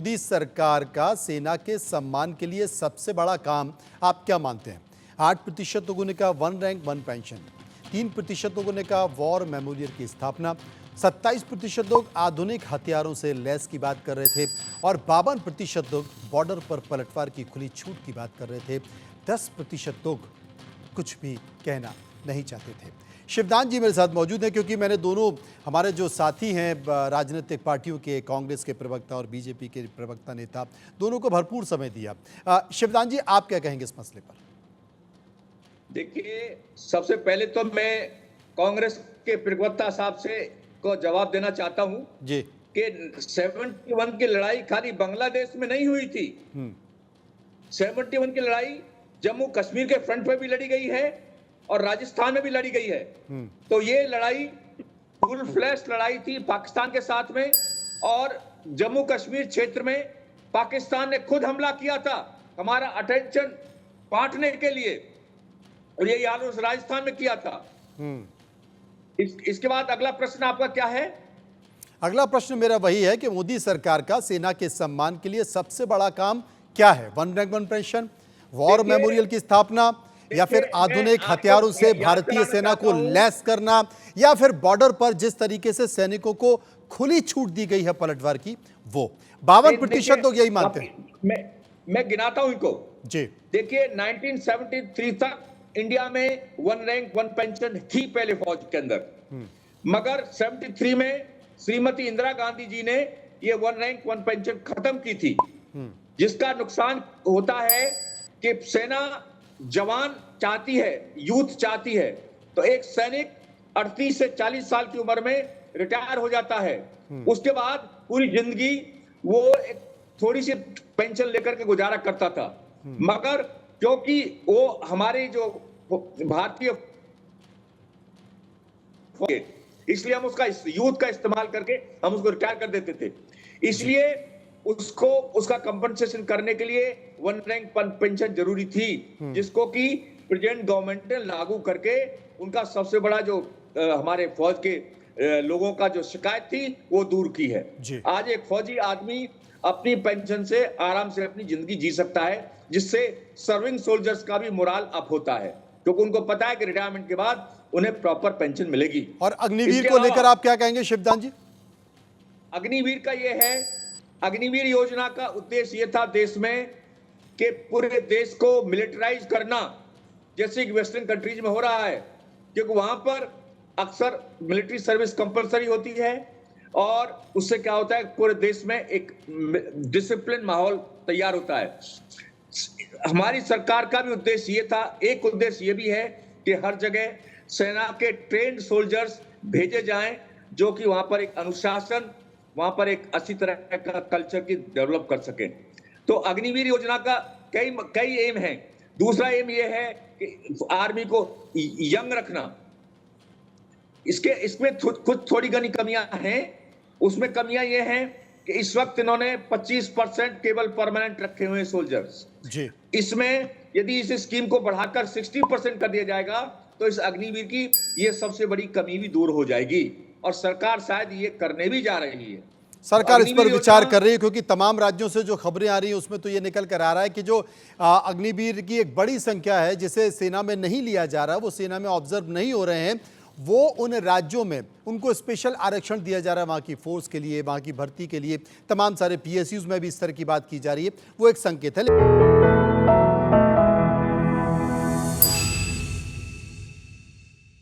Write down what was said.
मोदी सरकार का सेना के सम्मान के लिए सबसे बड़ा काम आप क्या मानते हैं? 8% लोगों ने कहा वन रैंक वन पेंशन, 3% लोगों ने कहा वॉर मेमोरियल की स्थापना, 27% लोग आधुनिक हथियारों से लैस की बात कर रहे थे और 52% लोग बॉर्डर पर पलटवार की खुली छूट की बात कर रहे थे। 10% लोग कुछ भी कहना नहीं चाहते थे। शिवदान जी मेरे साथ मौजूद हैं क्योंकि मैंने दोनों हमारे जो साथी हैं राजनीतिक पार्टियों के, कांग्रेस के प्रवक्ता और बीजेपी के प्रवक्ता नेता, दोनों को भरपूर समय दिया। शिवदान जी, आप क्या कहेंगे इस मसले पर? देखिए, सबसे पहले तो मैं कांग्रेस के प्रवक्ता साहब से को जवाब देना चाहता हूं जी कि 71 की लड़ाई खाली बांग्लादेश में नहीं हुई थी। 71 की लड़ाई जम्मू कश्मीर के फ्रंट पे भी लड़ी गई है और राजस्थान में भी लड़ी गई है। तो ये लड़ाई फुल फ्लैश लड़ाई थी पाकिस्तान के साथ में, और जम्मू कश्मीर क्षेत्र में पाकिस्तान ने खुद हमला किया था हमारा अटेंशन बांटने के लिए, और यही हाल उस राजस्थान में किया था। इसके बाद अगला प्रश्न आपका क्या है? अगला प्रश्न मेरा वही है कि मोदी सरकार का सेना के सम्मान के लिए सबसे बड़ा काम क्या है? One rank one pension, war memorial की स्थापना, या फिर आधुनिक हथियारों से भारतीय सेना को लैस करना, या फिर बॉर्डर पर जिस तरीके से सैनिकों को खुली छूट दी गई है पलटवार की, वो 52% लोग यही मानते हैं। मैं गिनाता हूं इनको जी। देखिए, 1973 तक इंडिया में वन रैंक वन पेंशन थी पहले फौज के अंदर, मगर 73 में श्रीमती इंदिरा गांधी जी ने ये वन रैंक वन पेंशन खत्म की थी, जिसका नुकसान होता है कि सेना जवान चाहती है, यूथ चाहती है, तो एक सैनिक 38 से 40 साल की उम्र में रिटायर हो जाता है। उसके बाद पूरी जिंदगी वो एक थोड़ी सी पेंशन लेकर के गुजारा करता था, मगर क्योंकि वो हमारे जो भारतीय, इसलिए हम उसका यूथ का इस्तेमाल करके हम उसको रिटायर कर देते थे। इसलिए उसको उसका कंपनसेशन करने के लिए वन रैंक वन पेंशन जरूरी थी, जिसको कि प्रेजेंट गवर्नमेंट ने लागू करके उनका सबसे बड़ा जो हमारे फौज के लोगों का जो शिकायत थी वो दूर की है। आज एक फौजी आदमी अपनी पेंशन से आराम से अपनी जिंदगी जी सकता है, जिससे सर्विंग सोल्जर्स का भी मोरल अप होता है, क्योंकि उनको पता है कि रिटायरमेंट के बाद उन्हें प्रॉपर पेंशन मिलेगी। और अग्निवीर को लेकर आप क्या कहेंगे शिवदान जी? अग्निवीर का ये है, अग्निवीर योजना का उद्देश्य ये था देश में कि पूरे देश को मिलिटराइज करना, जैसे कि वेस्टर्न कंट्रीज में हो रहा है, क्योंकि वहां पर अक्सर मिलिट्री सर्विस कंपलसरी होती है और उससे क्या होता है, पूरे देश में एक डिसिप्लिन माहौल तैयार होता है। हमारी सरकार का भी उद्देश्य ये था, एक उद्देश्य ये भी है कि हर जगह सेना के ट्रेन्ड सोल्जर्स भेजे जाएं, जो कि वहां पर एक अनुशासन, वहां पर एक अच्छी तरह का कल्चर की डेवलप कर सके। तो अग्निवीर योजना का कई एम है। दूसरा एम ये है कि आर्मी को यंग रखना। इसमें कुछ थोड़ी घनी कमियां हैं। उसमें कमियां ये हैं कि इस वक्त इन्होंने 25% केवल परमानेंट रखे हुए सोल्जर्स जी। इसमें यदि इस स्कीम को बढ़ाकर 60% कर दिया जाएगा तो इस अग्निवीर की ये सबसे बड़ी कमी भी दूर हो जाएगी, और सरकार शायद ये करने भी जा रही है। सरकार इस पर विचार कर रही है, क्योंकि तमाम राज्यों से जो खबरें आ रही हैं उसमें तो ये निकल कर आ रहा है कि जो अग्निवीर की एक बड़ी संख्या है जिसे सेना में नहीं लिया जा रहा, वो सेना में ऑब्जर्व नहीं हो रहे हैं, वो उन राज्यों में उनको स्पेशल आरक्षण दिया जा रहा है वहाँ की फोर्स के लिए, वहाँ की भर्ती के लिए। तमाम सारे PSUs में भी इस तरह की बात की जा रही है, वो एक संकेत है।